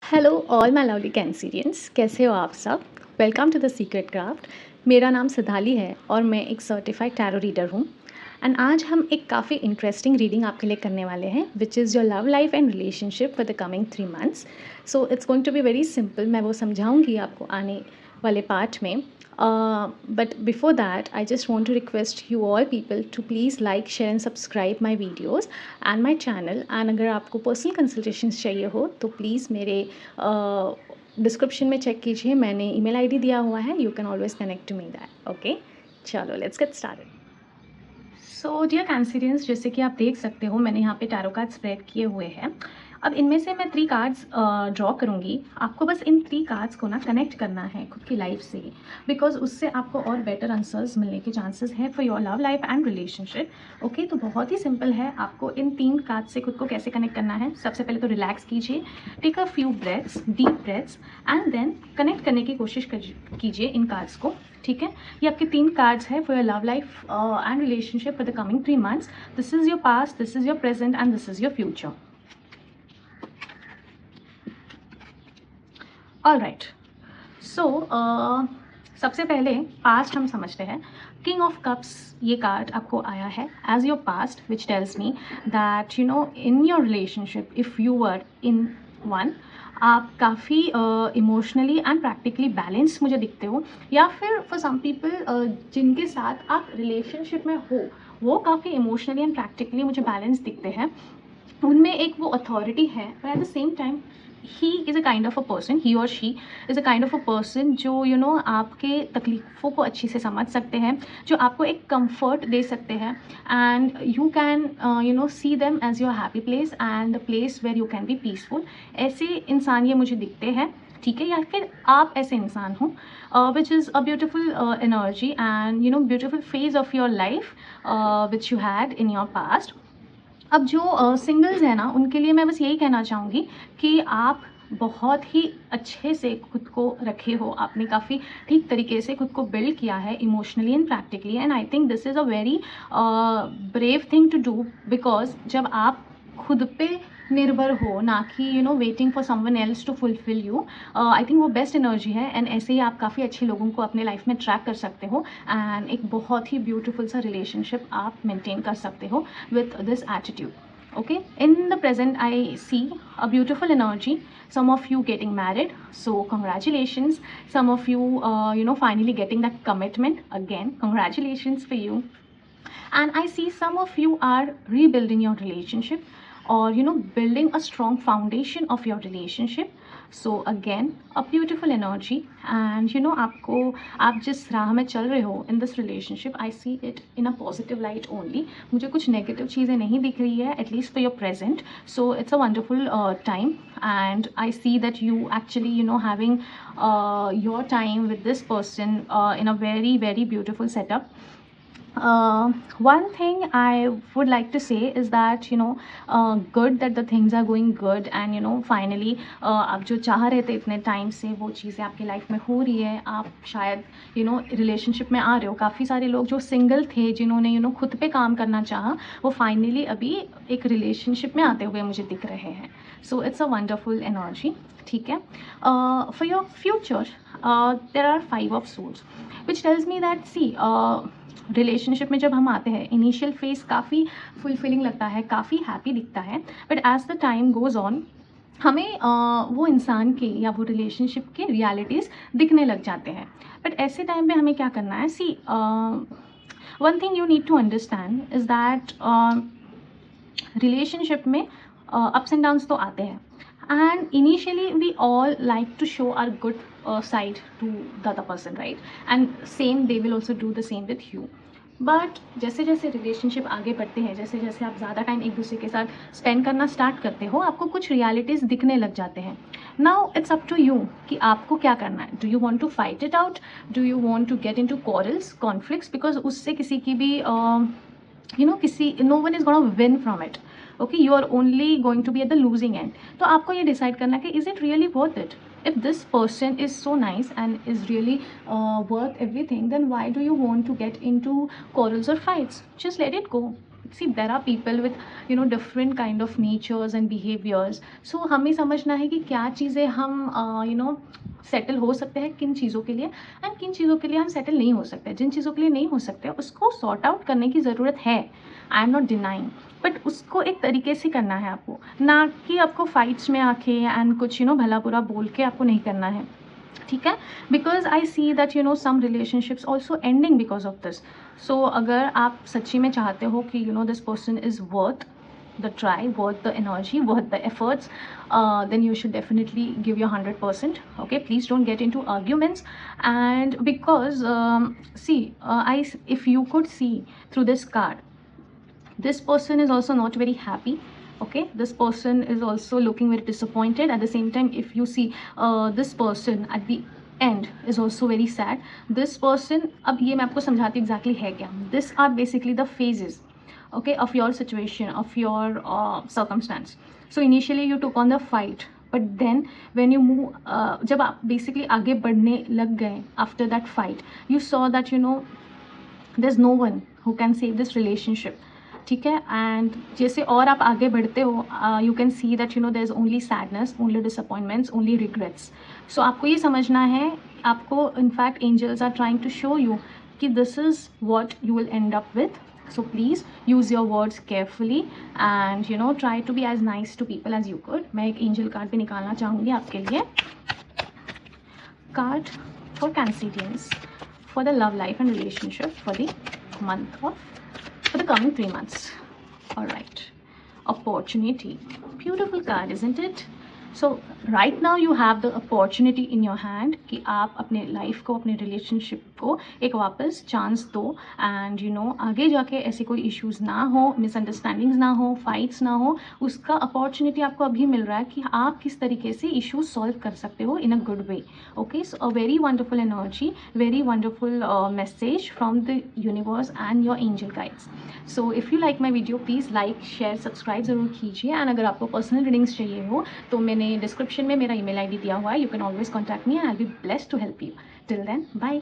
Hello all my lovely Cancerians, कैसे हो आप सब। Welcome to the secret craft. मेरा नाम सिधाली है और मैं एक सर्टिफाइड टैरो रीडर हूँ। एंड आज हम एक काफ़ी इंटरेस्टिंग रीडिंग आपके लिए करने वाले हैं, which is your love life and relationship for the coming 3 months. So it's going to be very simple. मैं वो समझाऊंगी आपको आने वाले पार्ट में। But before that, I just want to request you all people to please like, share and subscribe my videos and my channel. And अगर आपको personal consultations चाहिए हो तो प्लीज़ मेरे डिस्क्रिप्शन में चेक कीजिए, मैंने ईमेल आईडी दिया हुआ है। You can always connect to me that. Okay, चलो let's get started. So dear Cancerians, जैसे कि आप देख सकते हो मैंने यहाँ पे टैरो कार्ड स्प्रेड किए हुए हैं। अब इनमें से मैं 3 कार्ड्स ड्रॉ करूँगी। आपको बस इन 3 कार्ड्स को ना कनेक्ट करना है खुद की लाइफ से, बिकॉज उससे आपको और बेटर आंसर्स मिलने के चांसेस हैं for your love life and relationship. Okay, तो बहुत ही सिंपल है। आपको इन 3 कार्ड से खुद को कैसे कनेक्ट करना है, सबसे पहले तो रिलैक्स कीजिए, take a few breaths, deep breaths, and then connect करने की कोशिश कीजिए इन कार्ड्स को। ठीक है, ये आपके 3 कार्ड्स है for your love life and relationship for the coming 3 months. This is your past, this is your present and this is your future. All right, so सबसे पहले पास्ट हम समझते हैं। किंग ऑफ कप्स ये card आपको आया है as your past, which tells me that you know in your relationship if you were in one, आप काफ़ी इमोशनली एंड प्रैक्टिकली बैलेंस मुझे दिखते हो, या फिर फॉर सम पीपल जिनके साथ आप रिलेशनशिप में हो वो काफ़ी इमोशनली एंड प्रैक्टिकली मुझे बैलेंस दिखते हैं। उनमें एक वो अथॉरिटी है, पर at the same time he is a kind of a person, he और she is a kind of a person जो यू नो आपके तकलीफ़ों को अच्छे से समझ सकते हैं, जो आपको एक कंफर्ट दे सकते हैं, and you can you know see them as your happy place and the place where you can be peaceful. ऐसे इंसान ये मुझे दिखते हैं, ठीक है, या फिर आप ऐसे इंसान हो which is a beautiful energy and you know beautiful phase of your life which you had in your past. अब जो सिंगल्स हैं ना, उनके लिए मैं बस यही कहना चाहूँगी कि आप बहुत ही अच्छे से खुद को रखे हो, आपने काफ़ी ठीक तरीके से खुद को बिल्ड किया है emotionally and practically, and I think this is a very brave thing to do, because जब आप खुद पे निर्भर हो, ना कि you know waiting for someone else to fulfil you, I think वो बेस्ट एनर्जी है। एंड ऐसे ही आप काफ़ी अच्छे लोगों को अपने लाइफ में ट्रैक कर सकते हो एंड एक बहुत ही ब्यूटीफुल सा रिलेशनशिप आप मेंटेन कर सकते हो with this attitude. Okay, in the present I see a beautiful energy, some of you getting married, so congratulations. Some of you you know finally getting that commitment, again congratulations for you. And I see some of you are rebuilding your relationship, or you know building a strong foundation of your relationship. So again a beautiful energy, and you know आपको आप जिस राह में चल रहे हो in this relationship, I see it in a positive light only. मुझे कुछ negative चीज़ें नहीं दिख रही है, at least for your present. So it's a wonderful time, and I see that you actually you know having your time with this person in a very very beautiful setup. One thing I would like to say is that you know good that the things are going good, and you know finally आप जो चाह रहे थे इतने time से वो चीज़ें आपकी लाइफ में हो रही है। आप शायद यू नो रिलेशनशिप में आ रहे हो। काफ़ी सारे लोग जो सिंगल थे, जिन्होंने यू नो खुद पे काम करना चाहा, वो फाइनली अभी एक रिलेशनशिप में आते हुए मुझे दिख रहे हैं। So it's a wonderful energy, ठीक है। For your future there are 5 of source which tells me that see relationship में जब हम आते हैं इनिशियल फेज काफ़ी फुलफिलिंग लगता है, काफ़ी हैप्पी दिखता है, but as the time goes on हमें वो इंसान के या वो रिलेशनशिप के रियलिटीज़ दिखने लग जाते हैं। बट ऐसे टाइम पे हमें क्या करना है, see one thing you need to understand is that relationship में अप्स एंड डाउन्स तो आते हैं, and initially we all like to show our good side to the other person, right? And same they will also do the same with you. But जैसे जैसे relationship आगे बढ़ते हैं, जैसे जैसे आप ज़्यादा टाइम एक दूसरे के साथ स्पेंड करना स्टार्ट करते हो, आपको कुछ रियलिटीज़ दिखने लग जाते हैं। Now it's up to you कि आपको क्या करना है। Do you want to fight it out, do you want to get into quarrels, conflicts, because उससे किसी की भी यू नो किसी no one is gonna win from it. Okay, you are only going to be at the losing end. तो आपको ये decide करना है कि is it really worth it. if this person is so nice and is really worth everything, then why do you want to get into quarrels or fights? Just let it go. See there are people with different kind of natures and behaviours. So हमें समझना है कि क्या चीज़ें हम settle हो सकते हैं किन चीज़ों के लिए, एंड किन चीज़ों के लिए हम सेटल नहीं हो सकते. जिन चीज़ों के लिए नहीं हो सकते उसको सॉर्ट आउट करने की ज़रूरत है, I am not denying, but उसको एक तरीके से करना है आपको, ना कि आपको फाइट्स में आके एंड कुछ भला बुरा बोल के आपको नहीं करना है. ठीक है, because I see that some relationships also ending because of this. So अगर आप सच्ची में चाहते हो कि this person is worth the try, worth the energy, worth the efforts, then you should definitely give your 100%. Okay, please don't get into arguments. And because see, if you could see through this card, this person is also not very happy. Okay, this person is also looking very disappointed. At the same time, if you see this person at the end is also very sad. This person, अब ये मैं आपको समझाती हूँ exactly है क्या. This are basically the phases, okay, of your situation, of your circumstance. So initially you took on the fight, but then when you move, जब आप basically आगे बढ़ने लग गए after that fight, you saw that there's no one who can save this relationship. ठीक है, and जैसे और आप आगे बढ़ते हो you can see that there is only sadness, only disappointments, only regrets. So आपको ये समझना है, आपको in fact angels are trying to show you कि this is what you will end up with. So please use your words carefully and try to be as nice to people as you could. मैं एक angel card भी निकालना चाहूँगी आपके लिए. Card for Cancerians for the love life and relationship for the coming 3 months. All right, opportunity. Beautiful card, isn't it? So right now you have the opportunity in your hand कि आप अपने life को, अपने relationship को एक वापस chance दो, and आगे जाके ऐसे कोई इश्यूज़ ना हो, मिसअंडरस्टैंडिंग्स ना हो, फाइट्स ना हो. उसका अपॉर्चुनिटी आपको अभी मिल रहा है कि आप किस तरीके से इश्यूज सॉल्व कर सकते हो in a good way. Okay, so a very wonderful energy, very wonderful message from the universe and your angel guides. So if you like my video please like, share, subscribe ज़रूर कीजिए. And अगर आपको personal readings चाहिए हो तो मैंने description में मेरा ईमेल आईडी दिया हुआ है. You can always contact me and I will be blessed to help you. Till then, bye.